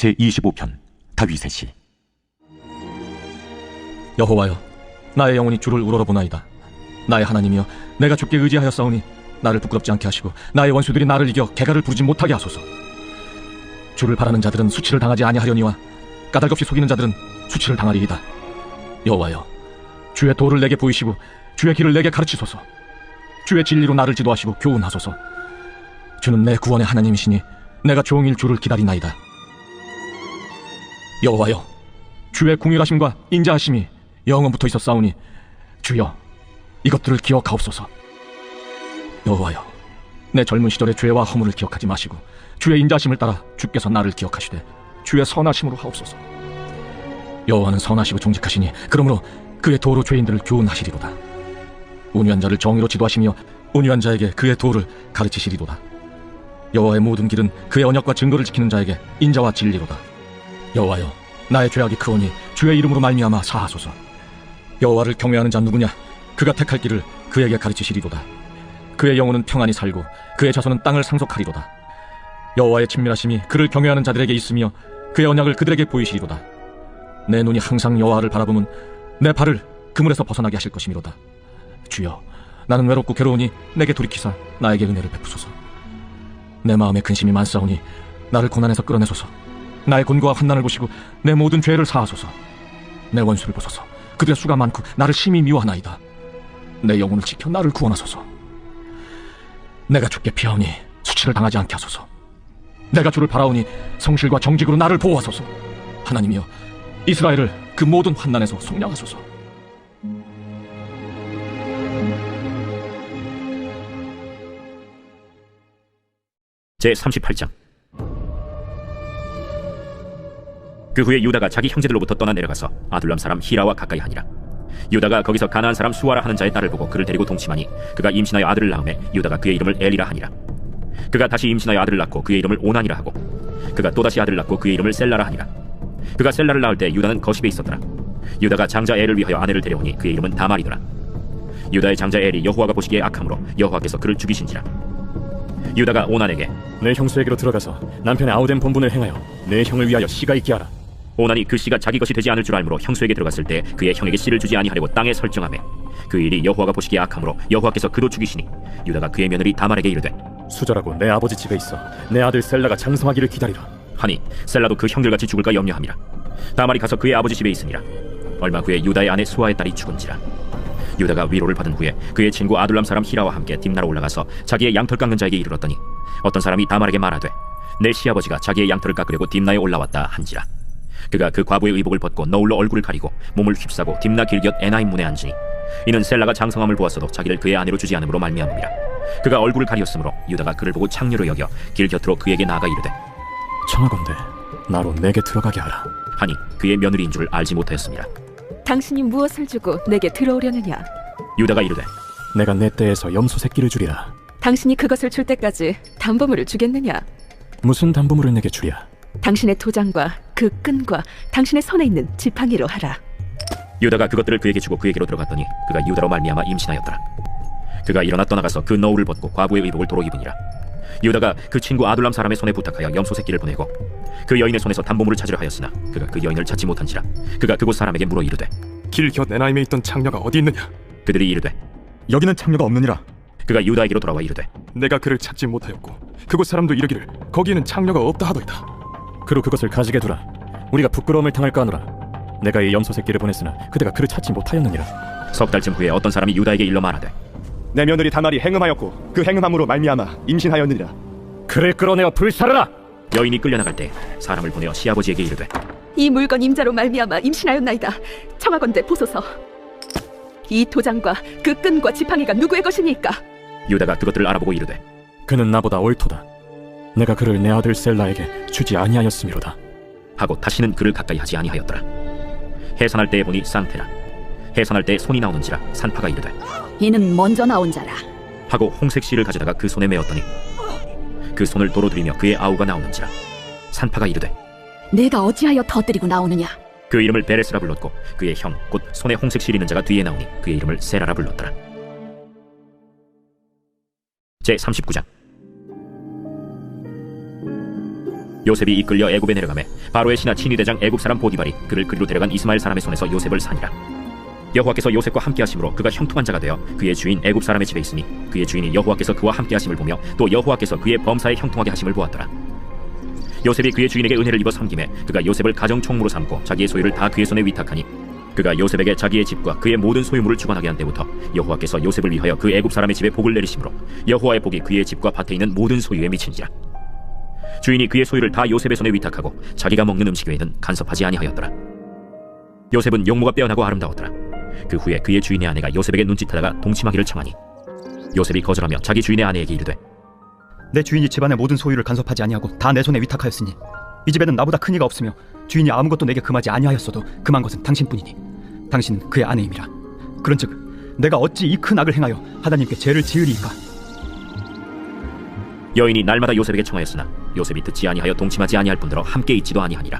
제25편 다윗의 시. 여호와여, 나의 영혼이 주를 우러러보나이다. 나의 하나님이여, 내가 주께 의지하였사오니 나를 부끄럽지 않게 하시고 나의 원수들이 나를 이겨 개가를 부르지 못하게 하소서. 주를 바라는 자들은 수치를 당하지 아니하려니와 까닭없이 속이는 자들은 수치를 당하리이다. 여호와여, 주의 도를 내게 보이시고 주의 길을 내게 가르치소서. 주의 진리로 나를 지도하시고 교훈하소서. 주는 내 구원의 하나님이시니 내가 종일 주를 기다리나이다. 여호와여, 주의 궁휼하심과 인자하심이 영원부터 있었사오니 주여, 이것들을 기억하옵소서. 여호와여, 내 젊은 시절의 죄와 허물을 기억하지 마시고 주의 인자하심을 따라 주께서 나를 기억하시되 주의 선하심으로 하옵소서. 여호와는 선하시고 정직하시니 그러므로 그의 도로 죄인들을 교훈하시리로다. 온유한 자를 정의로 지도하시며 온유한 자에게 그의 도를 가르치시리로다. 여호와의 모든 길은 그의 언약과 증거를 지키는 자에게 인자와 진리로다. 여호와여, 나의 죄악이 크오니 주의 이름으로 말미암아 사하소서. 여호와를 경외하는 자 누구냐? 그가 택할 길을 그에게 가르치시리로다. 그의 영혼은 평안히 살고 그의 자손은 땅을 상속하리로다. 여호와의 친밀하심이 그를 경외하는 자들에게 있으며 그의 언약을 그들에게 보이시리로다. 내 눈이 항상 여호와를 바라보면 내 발을 그물에서 벗어나게 하실 것이미로다. 주여, 나는 외롭고 괴로우니 내게 돌이키사 나에게 은혜를 베푸소서. 내 마음에 근심이 많사오니 나를 고난에서 끌어내소서. 나의 곤고와 환난을 보시고 내 모든 죄를 사하소서. 내 원수를 보소서. 그들의 수가 많고 나를 심히 미워하나이다. 내 영혼을 지켜 나를 구원하소서. 내가 주께 피하오니 수치를 당하지 않게 하소서. 내가 주를 바라오니 성실과 정직으로 나를 보호하소서. 하나님이여, 이스라엘을 그 모든 환난에서 속량하소서. 제38장. 그 후에 유다가 자기 형제들로부터 떠나 내려가서 아둘람 사람 히라와 가까이 하니라. 유다가 거기서 가나안 사람 수아라 하는 자의 딸을 보고 그를 데리고 동침하니 그가 임신하여 아들을 낳음에 유다가 그의 이름을 엘이라 하니라. 그가 다시 임신하여 아들을 낳고 그의 이름을 오난이라 하고 그가 또다시 아들을 낳고 그의 이름을 셀라라 하니라. 그가 셀라를 낳을 때 유다는 거십에 있었더라. 유다가 장자 엘을 위하여 아내를 데려오니 그의 이름은 다말이더라. 유다의 장자 엘이 여호와가 보시기에 악함으로 여호와께서 그를 죽이신지라. 유다가 오난에게 내 형수에게로 들어가서 남편의 아우된 본분을 행하여 내 형을 위하여 씨가 있게 하라. 오난이 그 씨가 자기 것이 되지 않을 줄 알므로 형수에게 들어갔을 때 그의 형에게 씨를 주지 아니하려고 땅에 설정하매 그 일이 여호와가 보시기에 악함으로 여호와께서 그도 죽이시니 유다가 그의 며느리 다말에게 이르되 수절하고 내 아버지 집에 있어 내 아들 셀라가 장성하기를 기다리라 하니 셀라도 그 형들같이 죽을까 염려함이라. 다말이 가서 그의 아버지 집에 있으니라. 얼마 후에 유다의 아내 수아의 딸이 죽은지라. 유다가 위로를 받은 후에 그의 친구 아둘람 사람 히라와 함께 딥나로 올라가서 자기의 양털 깎는 자에게 이르렀더니 어떤 사람이 다말에게 말하되 내 시아버지가 자기의 양털을 깎으려고 딥나에 올라왔다 한지라. 그가 그 과부의 의복을 벗고 너울로 얼굴을 가리고 몸을 휩싸고 딥나 길곁 에나임 문에 앉으니 이는 셀라가 장성함을 보았어도 자기를 그의 아내로 주지 않음으로 말미암음이라. 그가 얼굴을 가리었으므로 유다가 그를 보고 창녀로 여겨 길 곁으로 그에게 나아가 이르되 청하건대 나로 내게 들어가게 하라 하니 그의 며느리인 줄 알지 못하였습니다. 당신이 무엇을 주고 내게 들어오려느냐? 유다가 이르되 내가 내 떼에서 염소 새끼를 주리라. 당신이 그것을 줄 때까지 담보물을 주겠느냐? 무슨 담보물을 내게 주랴? 당신의 도장과 그 끈과 당신의 손에 있는 지팡이로 하라. 유다가 그것들을 그에게 주고 그에게로 들어갔더니 그가 유다로 말미암아 임신하였더라. 그가 일어나 떠나가서 그 너울을 벗고 과부의 의복을 도로 입으니라. 유다가 그 친구 아둘람 사람의 손에 부탁하여 염소 새끼를 보내고 그 여인의 손에서 담보물을 찾으려 하였으나 그가 그 여인을 찾지 못한지라. 그가 그곳 사람에게 물어 이르되 길 곁 에나임에 있던 창녀가 어디 있느냐? 그들이 이르되 여기는 창녀가 없느니라. 그가 유다에게로 돌아와 이르되 내가 그를 찾지 못하였고 그곳 사람도 이르기를 거기에는 창녀가 없다 하더이다. 그로 그것을 가지게 두라. 우리가 부끄러움을 당할까 하노라. 내가 이 염소 새끼를 보냈으나 그대가 그를 찾지 못하였느니라. 석 달쯤 후에 어떤 사람이 유다에게 일러 말하되 내 며느리 다말이 행음하였고 그 행음함으로 말미암아 임신하였느니라. 그를 끌어내어 불사르라. 여인이 끌려나갈 때 사람을 보내어 시아버지에게 이르되 이 물건 임자로 말미암아 임신하였나이다. 청하건대 보소서. 이 도장과 그 끈과 지팡이가 누구의 것이니까? 유다가 그것들을 알아보고 이르되 그는 나보다 옳도다. 내가 그를 내 아들 셀라에게 주지 아니하였음이로다 하고 다시는 그를 가까이 하지 아니하였더라. 해산할 때에 보니 쌍태라. 해산할 때 손이 나오는지라 산파가 이르되 이는 먼저 나온 자라 하고 홍색 실을 가져다가 그 손에 메었더니 그 손을 도로 들이며 그의 아우가 나오는지라. 산파가 이르되 내가 어찌하여 터뜨리고 나오느냐? 그 이름을 베레스라 불렀고 그의 형 곧 손에 홍색 실 있는 자가 뒤에 나오니 그의 이름을 세라라 불렀더라. 제39장. 요셉이 이끌려 애굽에 내려가매 바로의 신하 친위 대장 애굽 사람 보디발이 그를 그리로 데려간 이스마엘 사람의 손에서 요셉을 사니라. 여호와께서 요셉과 함께하심으로 그가 형통한 자가 되어 그의 주인 애굽 사람의 집에 있으니 그의 주인이 여호와께서 그와 함께하심을 보며 또 여호와께서 그의 범사에 형통하게 하심을 보았더라. 요셉이 그의 주인에게 은혜를 입어 섬김에 그가 요셉을 가정 총무로 삼고 자기의 소유를 다 그의 손에 위탁하니 그가 요셉에게 자기의 집과 그의 모든 소유물을 주관하게 한 때부터 여호와께서 요셉을 위하여 그 애굽 사람의 집에 복을 내리심으로 여호와의 복이 그의 집과 밭에 있는 모든 소유에 미친지라. 주인이 그의 소유를 다 요셉의 손에 위탁하고 자기가 먹는 음식 외에는 간섭하지 아니하였더라. 요셉은 용모가 빼어나고 아름다웠더라. 그 후에 그의 주인의 아내가 요셉에게 눈짓하다가 동침하기를 청하니 요셉이 거절하며 자기 주인의 아내에게 이르되 내 주인이 집안의 모든 소유를 간섭하지 아니하고 다 내 손에 위탁하였으니 이 집에는 나보다 큰 이가 없으며 주인이 아무것도 내게 금하지 아니하였어도 금한 것은 당신뿐이니 당신은 그의 아내임이라. 그런즉 내가 어찌 이 큰 악을 행하여 하나님께 죄를 지으리이까. 여인이 날마다 요셉에게 청하였으나 요셉이 듣지 아니하여 동침하지 아니할 뿐더러 함께 있지도 아니하니라.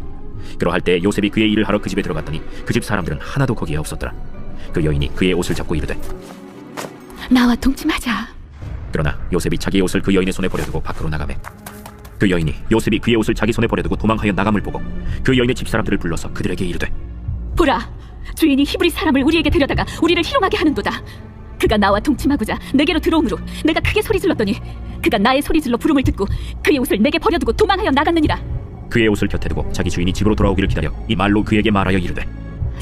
그러할 때 요셉이 그의 일을 하러 그 집에 들어갔더니 그 집 사람들은 하나도 거기에 없었더라. 그 여인이 그의 옷을 잡고 이르되 나와 동침하자. 그러나 요셉이 자기의 옷을 그 여인의 손에 버려두고 밖으로 나가매 그 여인이 요셉이 그의 옷을 자기 손에 버려두고 도망하여 나감을 보고 그 여인의 집 사람들을 불러서 그들에게 이르되 보라, 주인이 히브리 사람을 우리에게 데려다가 우리를 희롱하게 하는도다. 그가 나와 동침하고자 내게로 들어오므로 내가 크게 소리 질렀더니 그가 나의 소리질러 부름을 듣고 그의 옷을 내게 버려두고 도망하여 나갔느니라. 그의 옷을 곁에 두고 자기 주인이 집으로 돌아오기를 기다려 이 말로 그에게 말하여 이르되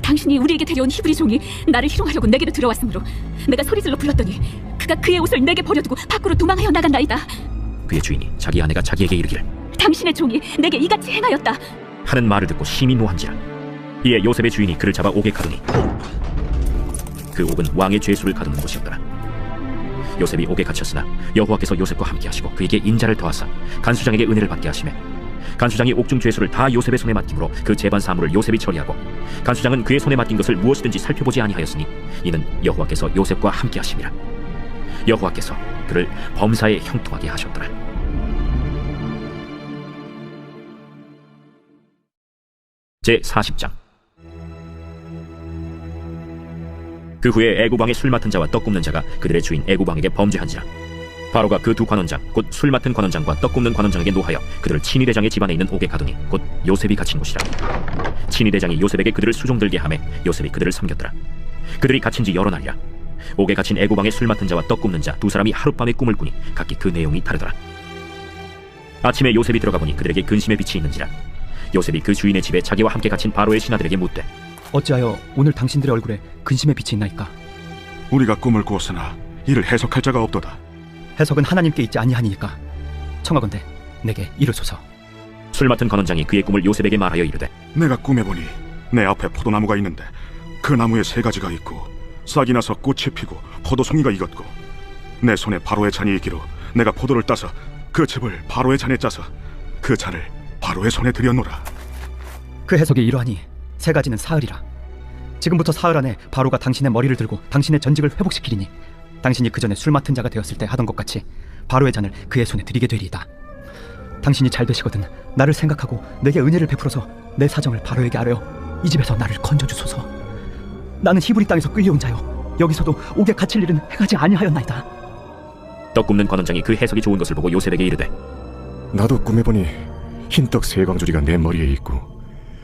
당신이 우리에게 데려온 히브리 종이 나를 희롱하려고 내게로 들어왔으므로 내가 소리질러 불렀더니 그가 그의 옷을 내게 버려두고 밖으로 도망하여 나간나이다. 그의 주인이 자기 아내가 자기에게 이르기를 당신의 종이 내게 이같이 행하였다 하는 말을 듣고 심히 노한지라. 이에 요셉의 주인이 그를 잡아 옥에 가두니 그 옥은 왕의 죄수를 가두는 곳이었더라. 요셉이 옥에 갇혔으나 여호와께서 요셉과 함께 하시고 그에게 인자를 더하사 간수장에게 은혜를 받게 하시매 간수장이 옥중 죄수를 다 요셉의 손에 맡김으로 그 재반 사물을 요셉이 처리하고 간수장은 그의 손에 맡긴 것을 무엇이든지 살펴보지 아니하였으니 이는 여호와께서 요셉과 함께 하심이라. 여호와께서 그를 범사에 형통하게 하셨더라. 제40장. 그 후에 애굽 왕의 술 맡은 자와 떡 굽는 자가 그들의 주인 애굽 왕에게 범죄한지라. 바로가 그 두 관원장 곧 술 맡은 관원장과 떡 굽는 관원장에게 노하여 그들을 친위 대장의 집안에 있는 옥에 가두니 곧 요셉이 갇힌 곳이라. 친위 대장이 요셉에게 그들을 수종들게 하매 요셉이 그들을 섬겼더라. 그들이 갇힌 지 여러 날이라. 옥에 갇힌 애굽 왕의 술 맡은 자와 떡 굽는 자 두 사람이 하룻밤에 꿈을 꾸니 각기 그 내용이 다르더라. 아침에 요셉이 들어가 보니 그들에게 근심의 빛이 있는지라. 요셉이 그 주인의 집에 자기와 함께 갇힌 바로의 신하들에게 묻되 어찌하여 오늘 당신들의 얼굴에 근심의 빛이 있나이까. 우리가 꿈을 꾸었으나 이를 해석할 자가 없도다. 해석은 하나님께 있지 아니하니까 청하건대 내게 이르소서. 술 맡은 관원장이 그의 꿈을 요셉에게 말하여 이르되 내가 꿈에 보니 내 앞에 포도나무가 있는데 그 나무에 세 가지가 있고 싹이 나서 꽃이 피고 포도송이가 익었고 내 손에 바로의 잔이 있기로 내가 포도를 따서 그 즙을 바로의 잔에 짜서 그 잔을 바로의 손에 들여놓으라. 그 해석이 이러하니 세 가지는 사흘이라. 지금부터 사흘 안에 바로가 당신의 머리를 들고 당신의 전직을 회복시키리니 당신이 그 전에 술 맡은 자가 되었을 때 하던 것 같이 바로의 잔을 그의 손에 드리게 되리이다. 당신이 잘 되시거든 나를 생각하고 내게 은혜를 베풀어서 내 사정을 바로에게 아뢰어 이 집에서 나를 건져주소서. 나는 히브리 땅에서 끌려온 자요 여기서도 옥에 갇힐 일은 행하지 아니하였나이다. 떡 굽는 관원장이 그 해석이 좋은 것을 보고 요셉에게 이르되 나도 꿈에 보니 흰떡 세 광주리가 내 머리에 있고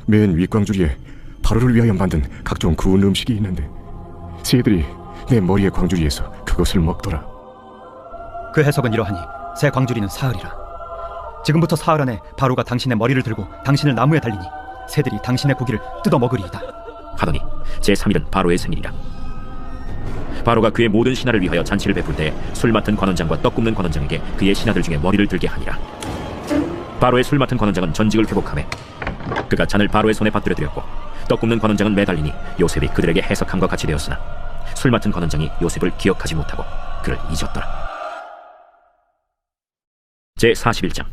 맨 윗광주리에 바로를 위하여 만든 각종 구운 음식이 있는데 새들이 내 머리의 광주리에서 그것을 먹더라. 그 해석은 이러하니 새 광주리는 사흘이라. 지금부터 사흘 안에 바로가 당신의 머리를 들고 당신을 나무에 달리니 새들이 당신의 고기를 뜯어 먹으리이다. 하더니 제3일은 바로의 생일이라. 바로가 그의 모든 신하를 위하여 잔치를 베풀 때에 술 맡은 관원장과 떡 굽는 관원장에게 그의 신하들 중에 머리를 들게 하니라. 바로의 술 맡은 관원장은 전직을 회복하매 그가 잔을 바로의 손에 받들어 드렸고 떡 굽는 관원장은 매달리니 요셉이 그들에게 해석함과 같이 되었으나 술 맡은 관원장이 요셉을 기억하지 못하고 그를 잊었더라. 제41장.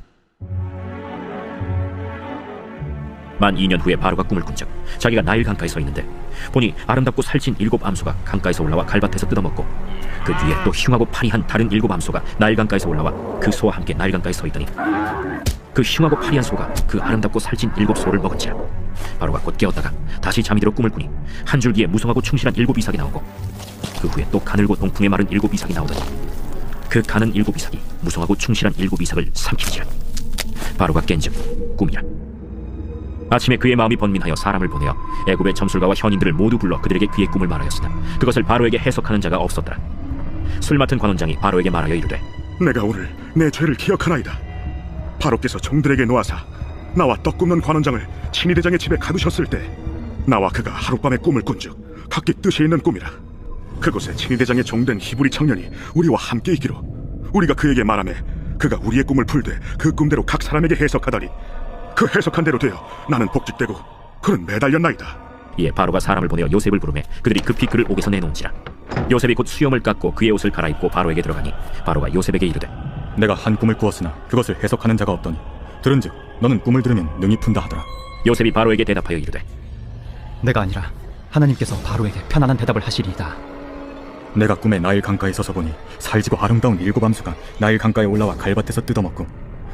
만 2년 후에 바로가 꿈을 꾼적 자기가 나일 강가에 서 있는데 보니 아름답고 살찐 7 암소가 강가에서 올라와 갈밭에서 뜯어먹고 그 뒤에 또 흉하고 파리한 다른 7 암소가 나일 강가에서 올라와 그 소와 함께 나일 강가에 서 있더니 그 흉하고 파리한 소가 그 아름답고 살찐 7 소를 먹은지라. 바로가 곧 깨었다가 다시 잠이 들어 꿈을 꾸니 한 줄기에 무성하고 충실한 7 이삭이 나오고 그 후에 또 가늘고 동풍에 마른 7 이삭이 나오더니 그 가는 7 이삭이 무성하고 충실한 7 이삭을 삼키니라. 바로가 깬즉 꿈이라. 아침에 그의 마음이 번민하여 사람을 보내어 애굽의 점술가와 현인들을 모두 불러 그들에게 그의 꿈을 말하였으나 그것을 바로에게 해석하는 자가 없었더라. 술 맡은 관원장이 바로에게 말하여 이르되, 내가 오늘 내 죄를 기억하나이다. 바로께서 종들에게 놓아사 나와 떡 굽는 관원장을 친위대장의 집에 가두셨을 때 나와 그가 하룻밤에 꿈을 꾼즉 각기 뜻이 있는 꿈이라. 그곳에 친위대장의 종된 히브리 청년이 우리와 함께 있기로 우리가 그에게 말하매 그가 우리의 꿈을 풀되 그 꿈대로 각 사람에게 해석하더니 그 해석한 대로 되어 나는 복직되고 그는 매달렸나이다. 이에 바로가 사람을 보내어 요셉을 부르매 그들이 급히 그를 옥에서 내놓은지라. 요셉이 곧 수염을 깎고 그의 옷을 갈아입고 바로에게 들어가니 바로가 요셉에게 이르되, 내가 한 꿈을 꾸었으나 그것을 해석하는 자가 없더니 들은즉 너는 꿈을 들으면 능히 푼다 하더라. 요셉이 바로에게 대답하여 이르되, 내가 아니라 하나님께서 바로에게 편안한 대답을 하시리이다. 내가 꿈에 나일 강가에 서서 보니 살지고 아름다운 7 암수가 나일 강가에 올라와 갈밭에서 뜯어먹고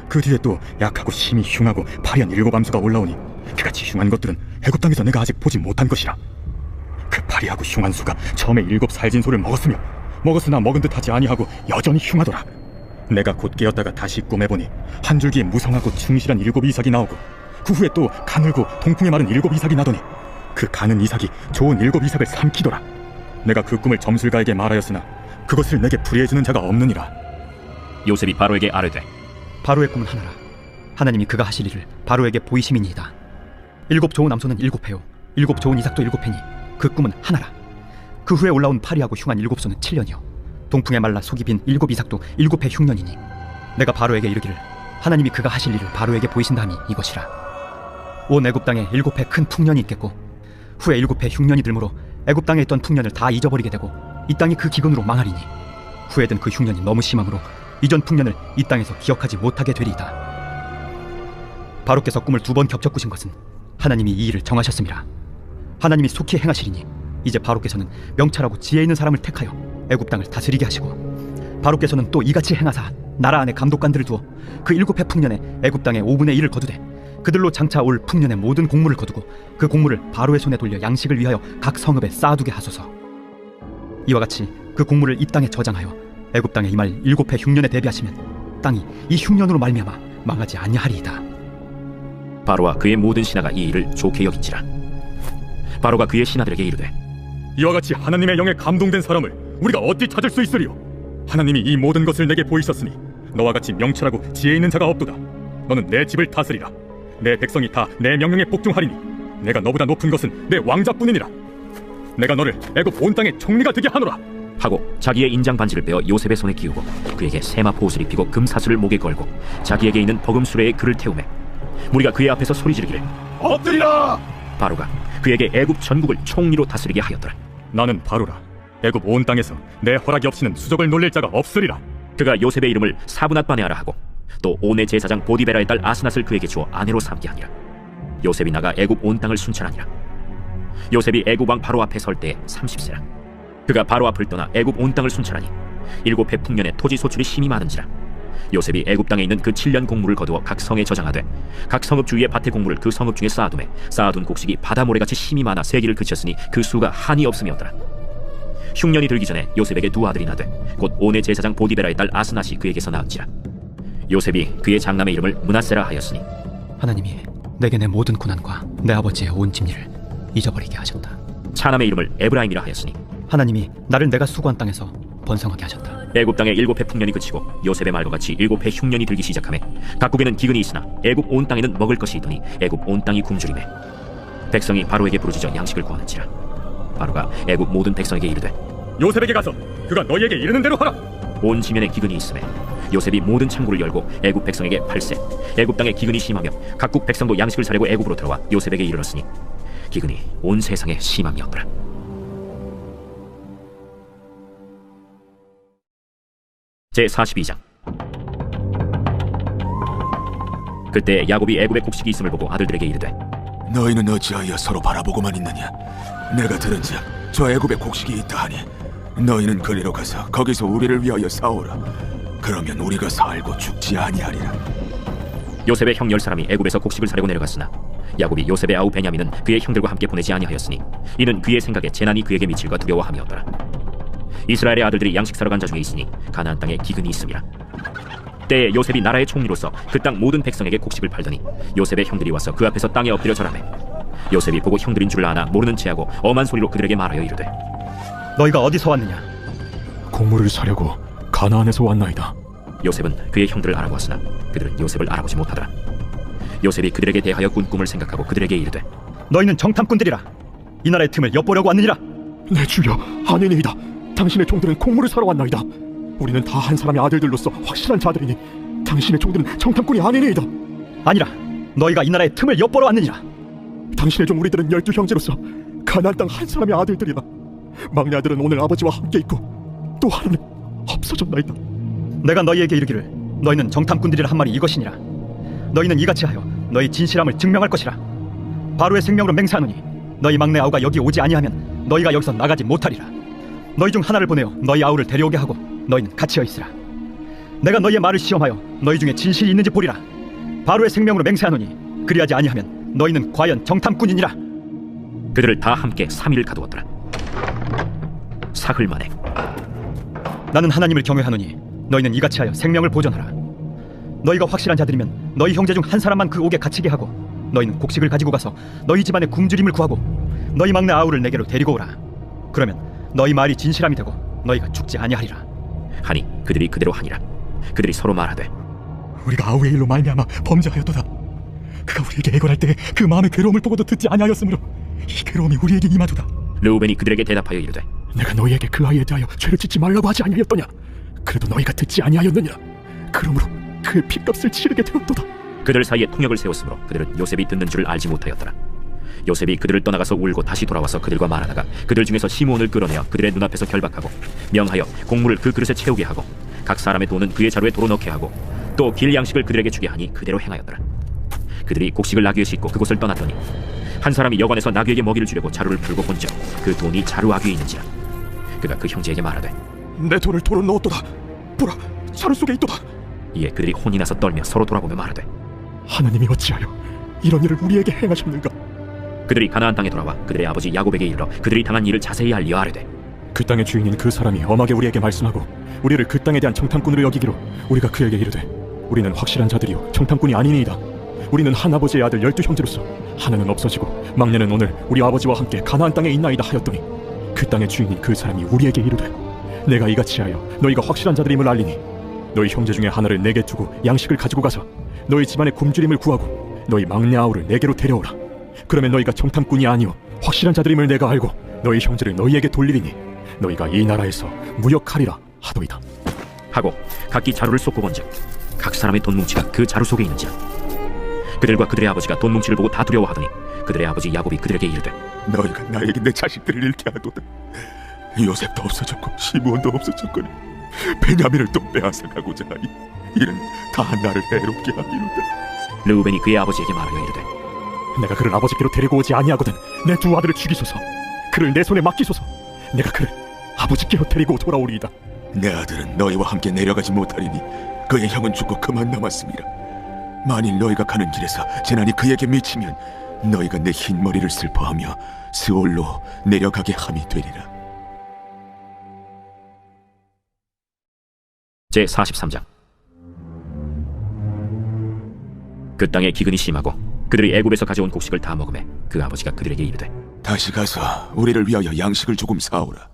그 뒤에 또 약하고 심히 흉하고 파리한 7 암수가 올라오니 그같이 흉한 것들은 애굽 땅에서 내가 아직 보지 못한 것이라. 그 파리하고 흉한 수가 처음에 7 살진소를 먹었으며 먹었으나 먹은 듯 하지 아니하고 여전히 흉하더라. 내가 곧 깨었다가 다시 꿈에 보니 한 줄기에 무성하고 충실한 7 이삭이 나오고 그 후에 또 가늘고 동풍에 마른 7 이삭이 나더니 그 가는 이삭이 좋은 7 이삭을 삼키더라. 내가 그 꿈을 점술가에게 말하였으나 그것을 내게 풀이해주는 자가 없느니라. 요셉이 바로에게 아뢰되, 바로의 꿈은 하나라. 하나님이 그가 하실 일을 바로에게 보이심이니이다. 7 좋은 암소는 7회요 7 좋은 이삭도 7회니 그 꿈은 하나라. 그 후에 올라온 파리하고 흉한 7소는 7년이요 동풍에 말라 속이 빈 7 이삭도 7회 흉년이니 내가 바로에게 이르기를 하나님이 그가 하실 일을 바로에게 보이신다함이 이것이라. 온 애굽 땅에 7회 큰 풍년이 있겠고 후에 7회 흉년이 들므로 애굽 땅에 있던 풍년을 다 잊어버리게 되고 이 땅이 그 기근으로 망하리니 후에 든 그 흉년이 너무 심함으로 이전 풍년을 이 땅에서 기억하지 못하게 되리이다. 바로께서 꿈을 2번 겹쳐 꾸신 것은 하나님이 이 일을 정하셨음이라. 하나님이 속히 행하시리니 이제 바로께서는 명철하고 지혜 있는 사람을 택하여 애굽 땅을 다스리게 하시고 바로께서는 또 이같이 행하사 나라 안에 감독관들을 두어 그 7회 풍년에 애굽 땅의 5분의 1을 거두되 그들로 장차 올 풍년의 모든 곡물을 거두고 그 곡물을 바로의 손에 돌려 양식을 위하여 각 성읍에 쌓아두게 하소서. 이와 같이 그 곡물을 이 땅에 저장하여 애굽 땅에 임할 7회 흉년에 대비하시면 땅이 이 흉년으로 말미암아 망하지 아니하리이다. 바로와 그의 모든 신하가 이 일을 좋게 여긴지라. 바로가 그의 신하들에게 이르되, 이와 같이 하나님의 영에 감동된 사람을 우리가 어찌 찾을 수 있으리요? 하나님이 이 모든 것을 내게 보이셨으니 너와 같이 명철하고 지혜 있는 자가 없도다. 너는 내 집을 다스리라. 내 백성이 다 내 명령에 복종하리니 내가 너보다 높은 것은 내 왕자뿐이니라. 내가 너를 애굽 온 땅의 총리가 되게 하노라. 하고 자기의 인장 반지를 빼어 요셉의 손에 끼우고 그에게 세마포 옷을 입히고 금사슬을 목에 걸고 자기에게 있는 버금 수레에 그를 태우매 무리가 그의 앞에서 소리 지르기를 엎드리라. 바로가 그에게 애굽 전국을 총리로 다스리게 하였더라. 나는 바로라. 애굽 온 땅에서 내 허락이 없이는 수족을 놀릴 자가 없으리라. 그가 요셉의 이름을 사브낫바네아라 하고 또 온의 제사장 보디베라의 딸 아스낫을 그에게 주어 아내로 삼게 하니라. 요셉이 나가 애굽 온 땅을 순찰하니라. 요셉이 애굽 왕 바로 앞에 설 때에 30세라. 그가 바로 앞을 떠나 애굽 온 땅을 순찰하니 7회 풍년에 토지 소출이 심히 많은지라. 요셉이 애굽 땅에 있는 그 7년 곡물을 거두어 각 성에 저장하되 각 성읍 주위의 밭의 곡물을 그 성읍 중에 쌓아두매 쌓아둔 곡식이 바다 모래같이 심히 많아 세기를 그쳤으니 그 수가 한이 없음이었더라. 흉년이 들기 전에 요셉에게 2 아들이 나되 곧 온의 제사장 보디베라의 딸 아스낫이 그에게서 낳은지라. 요셉이 그의 장남의 이름을 므낫세라 하였으니 하나님이 내게 내 모든 고난과 내 아버지의 온 집리를 잊어버리게 하셨다. 차남의 이름을 에브라임이라 하였으니 하나님이 나를 내가 수고한 땅에서 번성하게 하셨다. 애굽 땅에 7회 풍년이 그치고 요셉의 말과 같이 7회 흉년이 들기 시작하매 각국에는 기근이 있으나 애굽 온 땅에는 먹을 것이 있더니 애굽 온 땅이 굶주리매 백성이 바로에게 부르짖어 양식을 구하는지라. 바로가 애굽 모든 백성에게 이르되 요셉에게 가서 그가 너희에게 이르는 대로 하라. 온 지면에 기근이 있음에 요셉이 모든 창고를 열고 애굽 백성에게 팔세 애굽 땅에 기근이 심하며 각국 백성도 양식을 사려고 애굽으로 들어와 요셉에게 이르렀으니 기근이 온 세상에 심함이었더라. 제42장. 그때 야곱이 애굽에 곡식이 있음을 보고 아들들에게 이르되 너희는 어찌하여 서로 바라보고만 있느냐? 내가 들은즉 저 애굽에 곡식이 있다 하니 너희는 그리로 가서 거기서 우리를 위하여 사오라. 그러면 우리가 살고 죽지 아니하리라. 요셉의 형 10사람이 애굽에서 곡식을 사려고 내려갔으나 야곱이 요셉의 아우 베냐민은 그의 형들과 함께 보내지 아니하였으니 이는 그의 생각에 재난이 그에게 미칠까 두려워함이었더라. 이스라엘의 아들들이 양식 사러 간 자 중에 있으니 가나안 땅에 기근이 있음이라. 때에 요셉이 나라의 총리로서 그 땅 모든 백성에게 곡식을 팔더니 요셉의 형들이 와서 그 앞에서 땅에 엎드려 절하매 요셉이 보고 형들인 줄 아나 모르는 체하고 엄한 소리로 그들에게 말하여 이르되 너희가 어디서 왔느냐? 곡물을 사려고 가나안에서 왔나이다. 요셉은 그의 형들을 알아보았으나 그들은 요셉을 알아보지 못하더라. 요셉이 그들에게 대하여 꾼 꿈을 생각하고 그들에게 이르되 너희는 정탐꾼들이라. 이 나라의 틈을 엿보려고 왔느니라. 내 주여, 아니니이다. 당신의 종들은 곡물을 사러 왔나이다. 우리는 다 한 사람의 아들들로서 확실한 자들이니 당신의 종들은 정탐꾼이 아니니이다. 아니라 너희가 이 나라의 틈을 엿보러 왔느니라. 당신의 종 우리들은 12형제로서 가나안 땅 한 사람의 아들들이라. 막내 아들은 오늘 아버지와 함께 있고 또 하나는 없어졌나이다. 내가 너희에게 이르기를 너희는 정탐꾼들이라 한 말이 이것이니라. 너희는 이같이 하여 너희 진실함을 증명할 것이라. 바로의 생명으로 맹세하노니 너희 막내 아우가 여기 오지 아니하면 너희가 여기서 나가지 못하리라. 너희 중 하나를 보내어 너희 아우를 데려오게 하고 너희는 갇혀 있으라. 내가 너희의 말을 시험하여 너희 중에 진실이 있는지 보리라. 바로의 생명으로 맹세하노니 그리하지 아니하면 너희는 과연 정탐꾼이니라. 그들을 다 함께 3일을 가두었더라. 사흘 만에 나는 하나님을 경외하노니 너희는 이같이 하여 생명을 보존하라. 너희가 확실한 자들이면 너희 형제 중 한 사람만 그 옥에 갇히게 하고 너희는 곡식을 가지고 가서 너희 집안의 굶주림을 구하고 너희 막내 아우를 내게로 데리고 오라. 그러면 너희 말이 진실함이 되고 너희가 죽지 아니하리라. 하니 그들이 그대로 하니라. 그들이 서로 말하되 우리가 아우의 일로 말미암아 범죄하였도다. 그가 우리에게 애걸할 때 그 마음의 괴로움을 보고도 듣지 아니하였으므로 이 괴로움이 우리에게 임하도다. 르우벤이 그들에게 대답하여 이르되 내가 너희에게 그 아이에 대하여 죄를 짓지 말라고 하지 아니하였더냐? 그래도 너희가 듣지 아니하였느냐? 그러므로 그의 핏값을 치르게 되었도다. 그들 사이에 통역을 세웠으므로 그들은 요셉이 듣는 줄을 알지 못하였더라. 요셉이 그들을 떠나가서 울고 다시 돌아와서 그들과 말하다가 그들 중에서 시므온을 끌어내어 그들의 눈앞에서 결박하고 명하여 곡물을 그 그릇에 채우게 하고 각 사람의 돈은 그의 자루에 도로 넣게 하고 또 길 양식을 그들에게 주게 하니 그대로 행하였더라. 그들이 곡식을 나귀에 싣고 그곳을 떠났더니 한 사람이 여관에서 나귀에게 먹이를 주려고 자루를 풀고 본즉 그 돈이 자루 아귀에 있는지라. 그가 그 형제에게 말하되 내 돈을 도로 넣었도다. 보라, 자루 속에 있도다. 이에 그들이 혼이 나서 떨며 서로 돌아보며 말하되 하나님이 어찌하여 이런 일을 우리에게 행하셨는가? 그들이 가나안 땅에 돌아와 그들의 아버지 야곱에게 이르러 그들이 당한 일을 자세히 알려 아뢰되 그 땅의 주인인 그 사람이 엄하게 우리에게 말씀하고 우리를 그 땅에 대한 정탐꾼으로 여기기로 우리가 그에게 이르되 우리는 확실한 자들이요 정탐꾼이 아니니이다. 우리는 한 아버지의 아들 12형제로서 하나는 없어지고 막내는 오늘 우리 아버지와 함께 가나안 땅에 있나이다 하였더니 그 땅의 주인인 그 사람이 우리에게 이르되 내가 이같이 하여 너희가 확실한 자들임을 알리니 너희 형제 중에 하나를 내게 주고 양식을 가지고 가서 너희 집안의 굶주림을 구하고 너희 막내 아우를 내게로 데려오라. 그러면 너희가 정탐꾼이 아니오 확실한 자들임을 내가 알고 너희 형제를 너희에게 돌리리니 너희가 이 나라에서 무역하리라 하도이다. 하고 각기 자루를 쏟고 본즉 각 사람의 돈 뭉치가 그 자루 속에 있는지라. 그들과 그들의 아버지가 돈 뭉치를 보고 다 두려워하더니 그들의 아버지 야곱이 그들에게 이르되 너희가 나에게 내 자식들을 잃게 하도다. 요셉도 없어졌고 시므온도 없어졌거니 베냐민을 또 빼앗아가고자 하니 이는 다 나를 해롭게 하기로다. 르우벤이 그의 아버지에게 말하여 이르되 내가 그를 아버지께로 데리고 오지 아니하거든 내 두 아들을 죽이소서. 그를 내 손에 맡기소서. 내가 그를 아버지께로 데리고 돌아오리이다. 내 아들은 너희와 함께 내려가지 못하리니 그의 형은 죽고 그만 남았습니다. 만일 너희가 가는 길에서 재난이 그에게 미치면 너희가 내 흰 머리를 슬퍼하며 스올로 내려가게 함이 되리라. 제43장. 그 땅에 기근이 심하고 그들이 애굽에서 가져온 곡식을 다 먹으매 그 아버지가 그들에게 이르되 다시 가서 우리를 위하여 양식을 조금 사오라.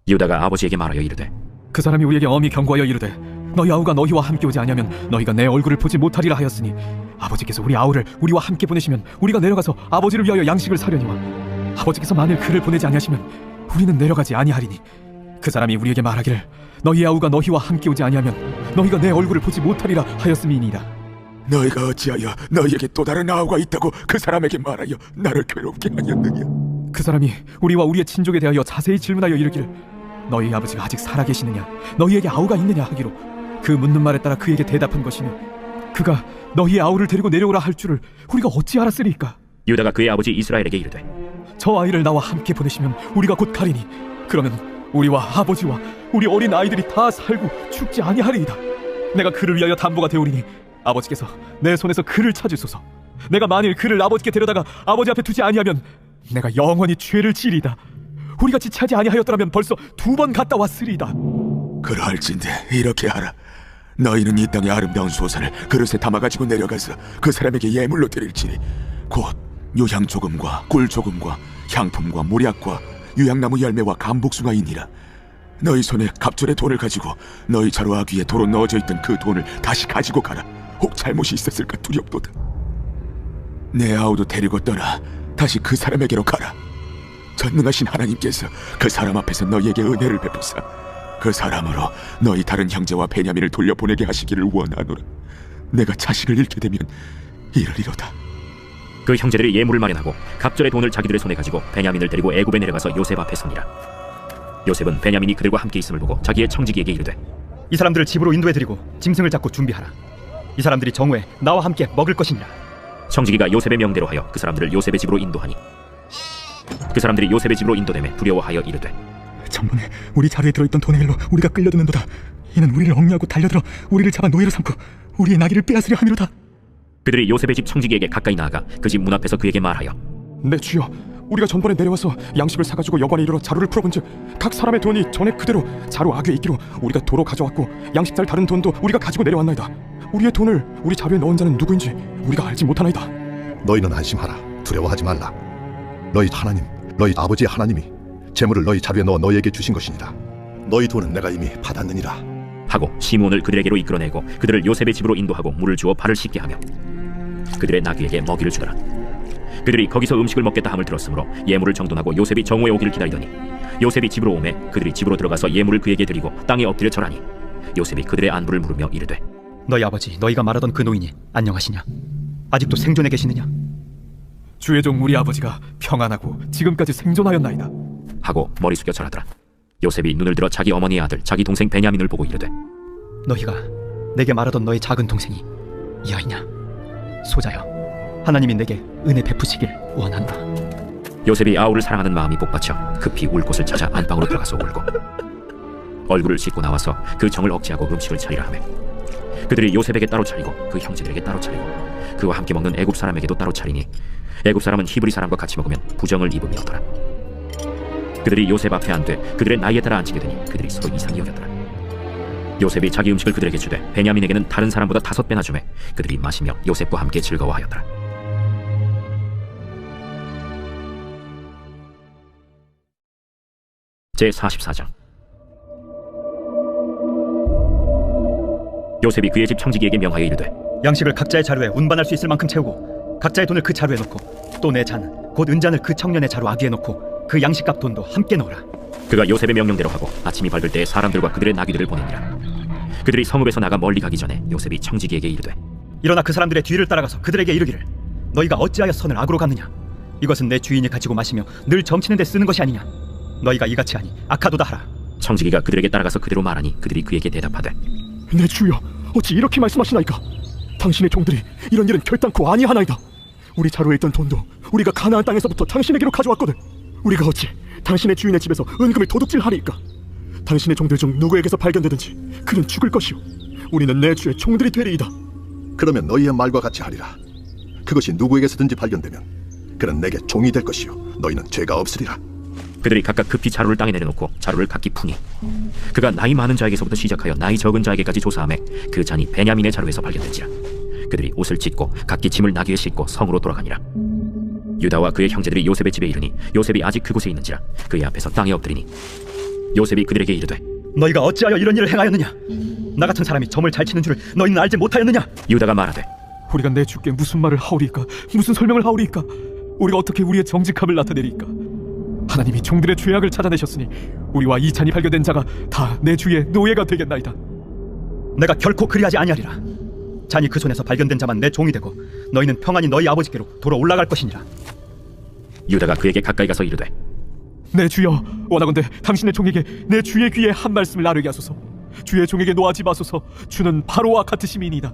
유다가 아버지에게 말하여 이르되 그 사람이 우리에게 엄히 경고하여 이르되 너희 아우가 너희와 함께 오지 아니하면 너희가 내 얼굴을 보지 못하리라 하였으니 아버지께서 우리 아우를 우리와 함께 보내시면 우리가 내려가서 아버지를 위하여 양식을 사려니와 아버지께서 만일 그를 보내지 아니하시면 우리는 내려가지 아니하리니 그 사람이 우리에게 말하기를 너희 아우가 너희와 함께 오지 아니하면 너희가 내 얼굴을 보지 못하리라 하였음이니이다. 너희가 어찌하여 너희에게 또 다른 아우가 있다고 그 사람에게 말하여 나를 괴롭게 하였느냐? 그 사람이 우리와 우리의 친족에 대하여 자세히 질문하여 이르기를 너희 아버지가 아직 살아계시느냐 너희에게 아우가 있느냐 하기로 그 묻는 말에 따라 그에게 대답한 것이니 그가 너희의 아우를 데리고 내려오라 할 줄을 우리가 어찌 알았으리까? 유다가 그의 아버지 이스라엘에게 이르되 저 아이를 나와 함께 보내시면 우리가 곧 가리니 그러면 우리와 아버지와 우리 어린 아이들이 다 살고 죽지 아니하리이다. 내가 그를 위하여 담보가 되오리니 아버지께서 내 손에서 그를 찾으소서. 내가 만일 그를 아버지께 데려다가 아버지 앞에 두지 아니하면 내가 영원히 죄를 지리이다. 우리가 지체하지 아니하였더라면 벌써 2번 갔다 왔으리이다. 그러할진대 이렇게 하라. 너희는 이 땅의 아름다운 소산을 그릇에 담아가지고 내려가서 그 사람에게 예물로 드릴지니 곧 유향 조금과 꿀 조금과 향품과 몰약과 유향나무 열매와 감복숭아이니라. 너희 손에 갑절의 돈을 가지고 너희 자루 아귀에 도로 넣어져 있던 그 돈을 다시 가지고 가라. 혹 잘못이 있었을까 두렵도다. 내 아우도 데리고 떠나 다시 그 사람에게로 가라. 전능하신 하나님께서 그 사람 앞에서 너희에게 은혜를 베푸사 그 사람으로 너희 다른 형제와 베냐민을 돌려보내게 하시기를 원하노라. 내가 자식을 잃게 되면 이르리로다. 그 형제들이 예물을 마련하고 갑절의 돈을 자기들의 손에 가지고 베냐민을 데리고 애굽에 내려가서 요셉 앞에 섭니라. 요셉은 베냐민이 그들과 함께 있음을 보고 자기의 청지기에게 이르되 이 사람들을 집으로 인도해드리고 짐승을 잡고 준비하라. 이 사람들이 정오에 나와 함께 먹을 것이니라. 청지기가 요셉의 명대로 하여 그 사람들을 요셉의 집으로 인도하니 그 사람들이 요셉의 집으로 인도되매 두려워하여 이르되 전번에 우리 자루에 들어있던 돈의 일로 우리가 끌려드는도다. 이는 우리를 억류하고 달려들어 우리를 잡아 노예로 삼고 우리의 나귀를 빼앗으려 함이로다. 그들이 요셉의 집 청지기에게 가까이 나아가 그 집 문 앞에서 그에게 말하여 네 주여, 우리가 전번에 내려와서 양식을 사가지고 여관에 이르러 자루를 풀어본즉 각 사람의 돈이 전에 그대로 자루 아귀에 있기로 우리가 도로 가져왔고 양식 살 다른 돈도 우리가 가지고 내려왔나이다. 우리의 돈을 우리 자루에 넣은 자는 누구인지 우리가 알지 못하나이다. 너희는 안심하라. 두려워하지 말라. 너희 하나님, 너희 아버지의 하나님이 재물을 너희 자루에 넣어 너희에게 주신 것이니라. 너희 돈은 내가 이미 받았느니라 하고 시므온을 그들에게로 이끌어내고 그들을 요셉의 집으로 인도하고 물을 주어 발을 씻게 하며 그들의 나귀에게 먹이를 주더라. 그들이 거기서 음식을 먹겠다 함을 들었으므로 예물을 정돈하고 요셉이 정오에 오기를 기다리더니 요셉이 집으로 오매 그들이 집으로 들어가서 예물을 그에게 드리고 땅에 엎드려 절하니 요셉이 그들의 안부를 물으며 이르되 너희 아버지 너희가 말하던 그 노인이 안녕하시냐? 아직도 생존해 계시느냐? 주의 종 우리 아버지가 평안하고 지금까지 생존하였나이다 하고 머리 숙여 절하더라. 요셉이 눈을 들어 자기 어머니의 아들 자기 동생 베냐민을 보고 이르되 너희가 내게 말하던 너의 작은 동생이 이 아이냐? 소자여, 하나님이 내게 은혜 베푸시길 원한다. 요셉이 아우를 사랑하는 마음이 복받쳐 급히 울 곳을 찾아 안방으로 들어가서 울고 얼굴을 씻고 나와서 그 정을 억제하고 음식을 차리라 하매 그들이 요셉에게 따로 차리고 그 형제들에게 따로 차리고 그와 함께 먹는 애굽 사람에게도 따로 차리니 애굽 사람은 히브리 사람과 같이 먹으면 부정을 입음이었더라. 그들이 요셉 앞에 앉되 그들의 나이에 따라 앉히게 되니 그들이 서로 이상히 여겼더라. 요셉이 자기 음식을 그들에게 주되 베냐민에게는 다른 사람보다 5배나 주매 그들이 마시며 요셉과 함께 즐거워하였더라. 제44장. 요셉이 그의 집 청지기에게 명하여 이르되 양식을 각자의 자루에 운반할 수 있을 만큼 채우고 각자의 돈을 그 자루에 넣고 또 내 잔 곧 은잔을 그 청년의 자루 아귀에 넣고 그 양식값 돈도 함께 넣으라. 그가 요셉의 명령대로 하고 아침이 밝을 때에 사람들과 그들의 나귀들을 보내니라. 그들이 성읍에서 나가 멀리 가기 전에 요셉이 청지기에게 이르되 일어나 그 사람들의 뒤를 따라가서 그들에게 이르기를 너희가 어찌하여 선을 악으로 갚느냐? 이것은 내 주인이 가지고 마시며 늘 점치는 데 쓰는 것이 아니냐? 너희가 이같이 하니 악하도다 하라. 청지기가 그들에게 따라가서 그대로 말하니 그들이 그에게 대답하되 내 주여, 어찌 이렇게 말씀하시나이까? 당신의 종들이 이런 일은 결단코 아니하나이다. 우리 자루에 있던 돈도 우리가 가나안 땅에서부터 당신에게로 가져왔거든. 우리가 어찌 당신의 주인의 집에서 은금을 도둑질하리이까? 당신의 종들 중 누구에게서 발견되든지 그는 죽을 것이오. 우리는 내 주의 종들이 되리이다. 그러면 너희의 말과 같이 하리라. 그것이 누구에게서든지 발견되면 그는 내게 종이 될 것이요 너희는 죄가 없으리라. 그들이 각각 급히 자루를 땅에 내려놓고 자루를 각기 푸니 그가 나이 많은 자에게서부터 시작하여 나이 적은 자에게까지 조사하매 그 잔이 베냐민의 자루에서 발견된지라. 그들이 옷을 찢고 각기 짐을 나귀에 싣고 성으로 돌아가니라. 유다와 그의 형제들이 요셉의 집에 이르니 요셉이 아직 그곳에 있는지라 그의 앞에서 땅에 엎드리니 요셉이 그들에게 이르되 너희가 어찌하여 이런 일을 행하였느냐? 나 같은 사람이 점을 잘 치는 줄을 너희는 알지 못하였느냐? 유다가 말하되 우리가 내 주께 무슨 말을 하오리이까? 무슨 설명을 하오리이까? 우리가 어떻게 우리의 정직함을 나타내리이까? 하나님이 종들의 죄악을 찾아내셨으니 우리와 이 잔이 발견된 자가 다 내 주의 노예가 되겠나이다. 내가 결코 그리하지 아니하리라. 잔이 그 손에서 발견된 자만 내 종이 되고 너희는 평안히 너희 아버지께로 돌아 올라갈 것이니라. 유다가 그에게 가까이 가서 이르되 내 주여, 원하건대 당신의 종에게 내 주의 귀에 한 말씀을 나누게 하소서. 주의 종에게 노하지 마소서. 주는 바로와 같으심이니이다.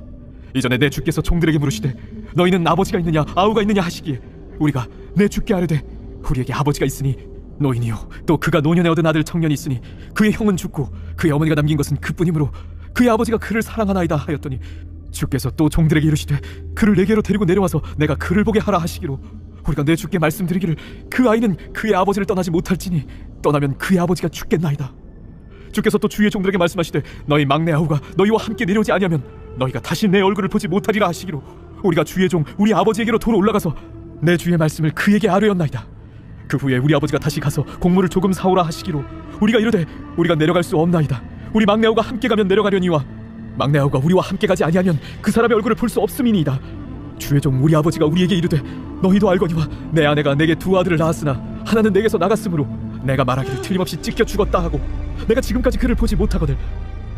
이전에 내 주께서 종들에게 물으시되 너희는 아버지가 있느냐 아우가 있느냐 하시기에 우리가 내 주께 아뢰되 우리에게 아버지가 있으니 노인이요 또 그가 노년에 얻은 아들 청년이 있으니 그의 형은 죽고 그의 어머니가 남긴 것은 그뿐이므로 그의 아버지가 그를 사랑하나이다 하였더니 주께서 또 종들에게 이르시되 그를 내게로 데리고 내려와서 내가 그를 보게 하라 하시기로 우리가 내 주께 말씀드리기를 그 아이는 그의 아버지를 떠나지 못할지니 떠나면 그의 아버지가 죽겠나이다. 주께서 또 주의 종들에게 말씀하시되 너희 막내 아우가 너희와 함께 내려오지 아니하면 너희가 다시 내 얼굴을 보지 못하리라 하시기로 우리가 주의 종 우리 아버지에게로 도로 올라가서 내 주의 말씀을 그에게 아뢰었나이다. 그 후에 우리 아버지가 다시 가서 곡물을 조금 사오라 하시기로 우리가 이르되 우리가 내려갈 수 없나이다. 우리 막내 아우가 함께 가면 내려가려니와 막내 아우가 우리와 함께 가지 아니하면 그 사람의 얼굴을 볼 수 없음이니이다. 주의 종 우리 아버지가 우리에게 이르되 너희도 알거니와 내 아내가 내게 두 아들을 낳았으나 하나는 내게서 나갔으므로 내가 말하기를 틀림없이 찢겨 죽었다 하고 내가 지금까지 그를 보지 못하거늘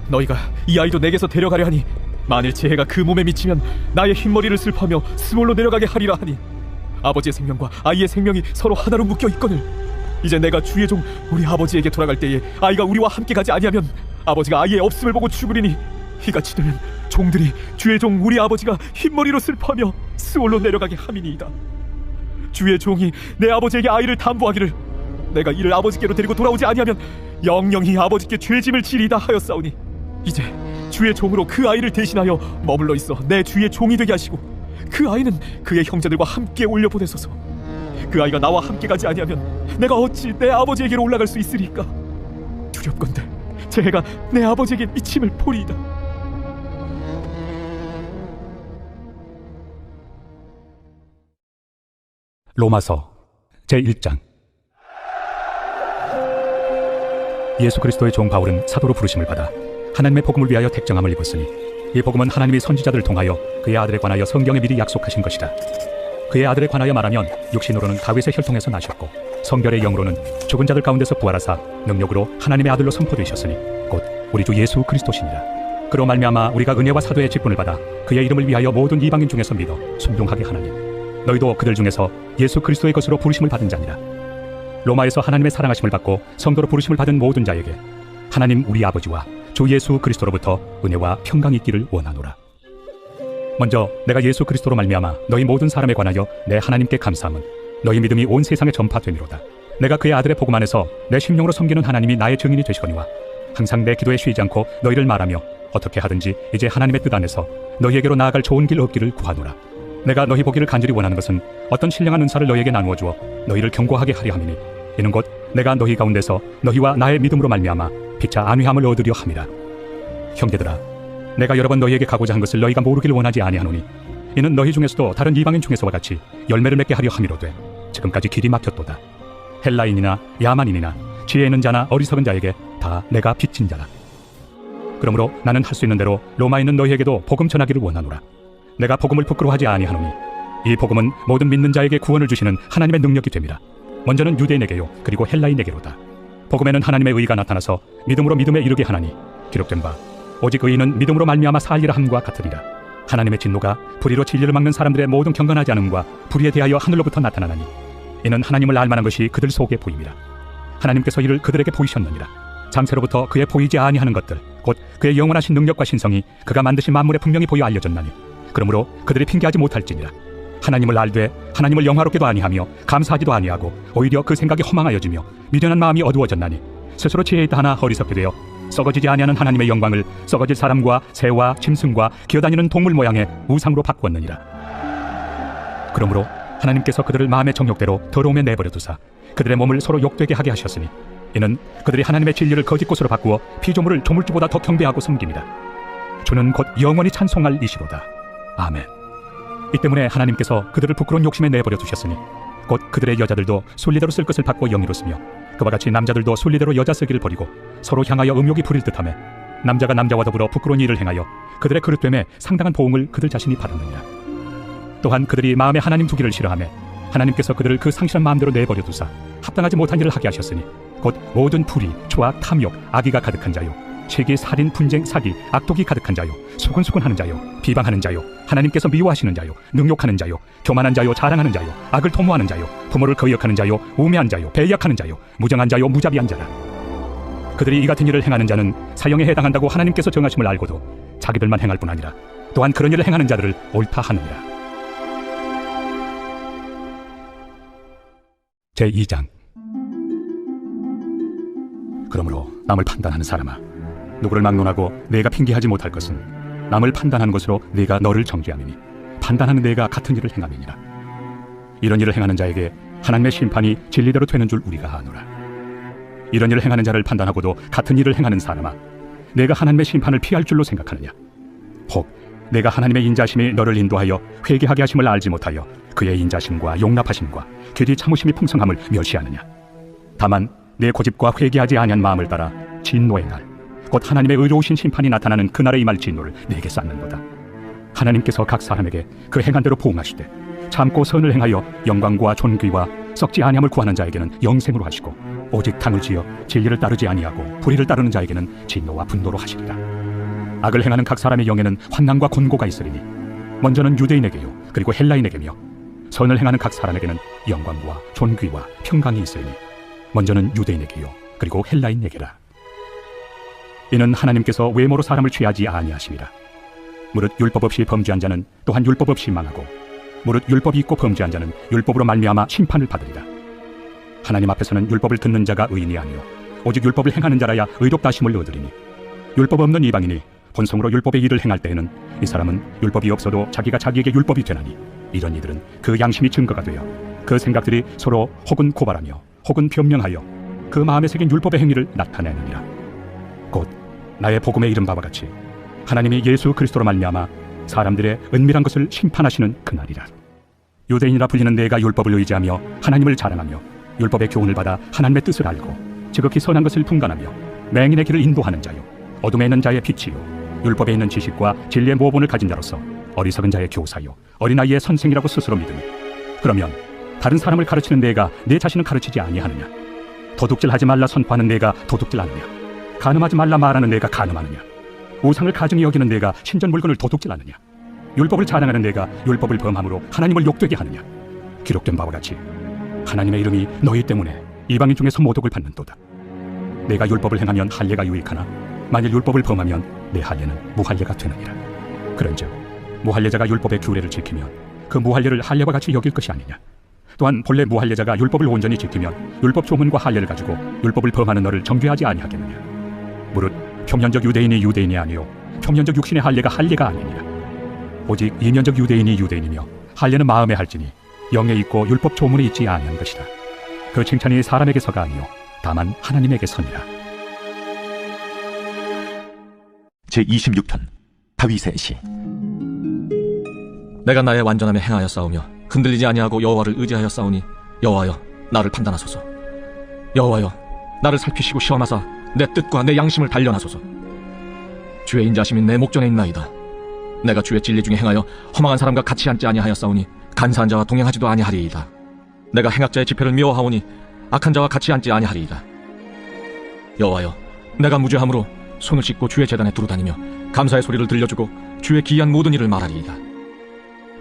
너희가 이 아이도 내게서 데려가려 하니 만일 제 해가 그 몸에 미치면 나의 흰머리를 슬퍼하며 스몰로 내려가게 하리라 하니 아버지의 생명과 아이의 생명이 서로 하나로 묶여 있거늘 이제 내가 주의 종 우리 아버지에게 돌아갈 때에 아이가 우리와 함께 가지 아니하면 아버지가 아이의 없음을 보고 죽으리니 이같이 되면 종들이 주의 종 우리 아버지가 흰머리로 슬퍼하며 스올로 내려가게 함이니이다. 주의 종이 내 아버지에게 아이를 담보하기를 내가 이를 아버지께로 데리고 돌아오지 아니하면 영영이 아버지께 죄짐을 지리이다 하였사오니 이제 주의 종으로 그 아이를 대신하여 머물러 있어 내 주의 종이 되게 하시고 그 아이는 그의 형제들과 함께 올려보내소서. 그 아이가 나와 함께 가지 아니하면 내가 어찌 내 아버지에게로 올라갈 수 있으리까. 두렵건대 제 해가 내 아버지에게 미침을 보리이다. 로마서 제1장. 예수 그리스도의 종 바울은 사도로 부르심을 받아 하나님의 복음을 위하여 택정함을 입었으니 이 복음은 하나님이 선지자들을 통하여 그의 아들에 관하여 성경에 미리 약속하신 것이다. 그의 아들에 관하여 말하면 육신으로는 다윗의 혈통에서 나셨고 성결의 영으로는 죽은 자들 가운데서 부활하사 능력으로 하나님의 아들로 선포되셨으니 곧 우리 주 예수 그리스도시니라. 그로 말미암아 우리가 은혜와 사도의 직분을 받아 그의 이름을 위하여 모든 이방인 중에서 믿어 순종하게 하나니 너희도 그들 중에서 예수 그리스도의 것으로 부르심을 받은 자니라. 로마에서 하나님의 사랑하심을 받고 성도로 부르심을 받은 모든 자에게 하나님 우리 아버지와 주 예수 그리스도로부터 은혜와 평강이 있기를 원하노라. 먼저 내가 예수 그리스도로 말미암아 너희 모든 사람에 관하여 내 하나님께 감사함은 너희 믿음이 온 세상에 전파되미로다. 내가 그의 아들의 복음 안에서 내 심령으로 섬기는 하나님이 나의 증인이 되시거니와 항상 내 기도에 쉬지 않고 너희를 말하며 어떻게 하든지 이제 하나님의 뜻 안에서 너희에게로 나아갈 좋은 길 얻기를 구하노라. 내가 너희 보기를 간절히 원하는 것은 어떤 신령한 은사를 너희에게 나누어 주어 너희를 경고하게 하려 함이니 이는 곧 내가 너희 가운데서 너희와 나의 믿음으로 말미암아 피차 안위함을 얻으려 함이라. 형제들아, 내가 여러 번 너희에게 가고자 한 것을 너희가 모르기를 원하지 아니하노니 이는 너희 중에서도 다른 이방인 중에서와 같이 열매를 맺게 하려 함이로되 지금까지 길이 막혔도다. 헬라인이나 야만인이나 지혜 있는 자나 어리석은 자에게 다 내가 빚진 자라. 그러므로 나는 할 수 있는 대로 로마에 있는 너희에게도 복음 전하기를 원하노라. 내가 복음을 부끄러워하지 아니하노니 이 복음은 모든 믿는 자에게 구원을 주시는 하나님의 능력이 됨이라. 먼저는 유대인에게요 그리고 헬라인에게로다. 복음에는 하나님의 의가 나타나서 믿음으로 믿음에 이르게 하나니 기록된 바 오직 의인은 믿음으로 말미암아 살리라 함과 같으리라. 하나님의 진노가 불의로 진리를 막는 사람들의 모든 경건하지 않음과 불의에 대하여 하늘로부터 나타나나니 이는 하나님을 알만한 것이 그들 속에 보임이라. 하나님께서 이를 그들에게 보이셨느니라. 장세로부터 그의 보이지 아니하는 것들 곧 그의 영원하신 능력과 신성이 그가 만드신 만물에 분명히 보여 알려졌나니 그러므로 그들이 핑계하지 못할지니라. 하나님을 알되 하나님을 영화롭게도 아니하며 감사하지도 아니하고 오히려 그 생각이 허망하여지며 미련한 마음이 어두워졌나니 스스로 지혜 있다 하나 어리석게 되어 썩어지지 아니하는 하나님의 영광을 썩어질 사람과 새와 짐승과 기어다니는 동물 모양의 우상으로 바꾸었느니라. 그러므로 하나님께서 그들을 마음의 정욕대로 더러움에 내버려 두사 그들의 몸을 서로 욕되게 하게 하셨으니 이는 그들이 하나님의 진리를 거짓 것으로 바꾸어 피조물을 조물주보다 더 경배하고 섬깁니다. 주는 곧 영원히 찬송할 이시로다. 아멘. 이 때문에 하나님께서 그들을 부끄러운 욕심에 내버려 두셨으니 곧 그들의 여자들도 순리대로 쓸 것을 받고 영이로 쓰며 그와 같이 남자들도 순리대로 여자 쓰기를 버리고 서로 향하여 음욕이 부릴 듯하며 남자가 남자와 더불어 부끄러운 일을 행하여 그들의 그릇됨에 상당한 보응을 그들 자신이 받았느니라. 또한 그들이 마음에 하나님 두기를 싫어하며 하나님께서 그들을 그 상실한 마음대로 내버려 두사 합당하지 못한 일을 하게 하셨으니 곧 모든 불의, 초악, 탐욕, 악의가 가득한 자요 시기, 살인, 분쟁, 사기, 악독이 가득한 자요 수근수근하는 자요 비방하는 자요 하나님께서 미워하시는 자요 능욕하는 자요 교만한 자요 자랑하는 자요 악을 도모하는 자요 부모를 거역하는 자요 우매한 자요 배약하는 자요 무정한 자요 무자비한 자라. 그들이 이 같은 일을 행하는 자는 사형에 해당한다고 하나님께서 정하심을 알고도 자기들만 행할 뿐 아니라 또한 그런 일을 행하는 자들을 옳다 하느니라. 제2장. 그러므로 남을 판단하는 사람아, 누구를 막론하고 내가 핑계하지 못할 것은 남을 판단하는 것으로 네가 너를 정죄함이니 판단하는 내가 같은 일을 행함이니라. 이런 일을 행하는 자에게 하나님의 심판이 진리대로 되는 줄 우리가 아노라. 이런 일을 행하는 자를 판단하고도 같은 일을 행하는 사람아, 내가 하나님의 심판을 피할 줄로 생각하느냐? 혹 내가 하나님의 인자심이 너를 인도하여 회개하게 하심을 알지 못하여 그의 인자심과 용납하심과 길이 참으심이 풍성함을 멸시하느냐? 다만 내 고집과 회개하지 아니한 마음을 따라 진노의 날, 곧 하나님의 의로우신 심판이 나타나는 그날에 임할 진노를 내게 쌓는도다. 하나님께서 각 사람에게 그 행한 대로 보응하시되 참고 선을 행하여 영광과 존귀와 썩지 아니함을 구하는 자에게는 영생으로 하시고, 오직 당을 지어 진리를 따르지 아니하고 불의를 따르는 자에게는 진노와 분노로 하시리라. 악을 행하는 각 사람의 영에는 환난과 곤고가 있으리니 먼저는 유대인에게요 그리고 헬라인에게며, 선을 행하는 각 사람에게는 영광과 존귀와 평강이 있으리니 먼저는 유대인에게요 그리고 헬라인에게라. 이는 하나님께서 외모로 사람을 취하지 아니하심이라. 무릇 율법 없이 범죄한 자는 또한 율법 없이 망하고, 무릇 율법이 있고 범죄한 자는 율법으로 말미암아 심판을 받으리라. 하나님 앞에서는 율법을 듣는 자가 의인이 아니요 오직 율법을 행하는 자라야 의롭다 하심을 얻으리니, 율법 없는 이방인이 본성으로 율법의 일을 행할 때에는 이 사람은 율법이 없어도 자기가 자기에게 율법이 되나니, 이런 이들은 그 양심이 증거가 되어 그 생각들이 서로 혹은 고발하며 혹은 변명하여 그 마음에 새긴 율법의 행위를 나타내느니라. 곧 나의 복음에 이른 바와 같이 하나님이 예수 그리스도로 말미암아 사람들의 은밀한 것을 심판하시는 그날이라. 유대인이라 불리는 내가 율법을 의지하며 하나님을 자랑하며 율법의 교훈을 받아 하나님의 뜻을 알고 지극히 선한 것을 분간하며 맹인의 길을 인도하는 자요 어둠에 있는 자의 빛이요 율법에 있는 지식과 진리의 모본을 가진 자로서 어리석은 자의 교사요 어린아이의 선생이라고 스스로 믿으니, 그러면 다른 사람을 가르치는 내가 내 자신을 가르치지 아니하느냐? 도둑질하지 말라 선포하는 내가 도둑질하느냐? 간음하지 말라 말하는 내가 간음하느냐? 우상을 가증히 여기는 내가 신전 물건을 도둑질하느냐? 율법을 자랑하는 내가 율법을 범함으로 하나님을 욕되게 하느냐? 기록된 바와 같이 하나님의 이름이 너희 때문에 이방인 중에서 모독을 받는도다. 내가 율법을 행하면 할례가 유익하나 만일 율법을 범하면 내 할례는 무할례가 되느니라. 그런즉 무할례자가 율법의 규례를 지키면 그 무할례를 할례와 같이 여길 것이 아니냐? 또한 본래 무할례자가 율법을 온전히 지키면 율법 조문과 할례를 가지고 율법을 범하는 너를 정죄하지 아니하겠느냐? 무릇 표면적 유대인이 유대인이 아니요 표면적 육신의 할례가 할례가 아니니라. 오직 이면적 유대인이 유대인이며 할례는 마음에 할지니 영에 있고 율법 조문에 있지 아니한 것이라. 그 칭찬이 사람에게서가 아니요 다만 하나님에게서니라. 제26편 다윗의 시. 내가 나의 완전함에 행하여 싸우며 흔들리지 아니하고 여호와를 의지하여 싸우니, 여호와여 나를 판단하소서. 여호와여 나를 살피시고 시험하사 내 뜻과 내 양심을 단련하소서. 주의 인자심이 내 목전에 있나이다. 내가 주의 진리 중에 행하여 허망한 사람과 같이 앉지 아니하여 싸우니 간사한 자와 동행하지도 아니하리이다. 내가 행악자의 집회를 미워하오니 악한 자와 같이 앉지 아니하리이다. 여호와여 내가 무죄함으로 손을 씻고 주의 제단에 두루다니며 감사의 소리를 들려주고 주의 기이한 모든 일을 말하리이다.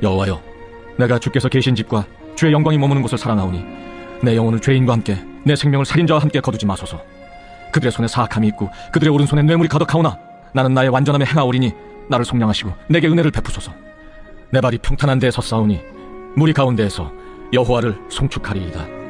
여호와여 내가 주께서 계신 집과 주의 영광이 머무는 곳을 사랑하오니 내 영혼을 죄인과 함께 내 생명을 살인자와 함께 거두지 마소서. 그들의 손에 사악함이 있고 그들의 오른손에 뇌물이 가득하오나 나는 나의 완전함에 행하오리니 나를 속량하시고 내게 은혜를 베푸소서. 내 발이 평탄한 데에 섰사오니 무리 가운데에서 여호와를 송축하리이다.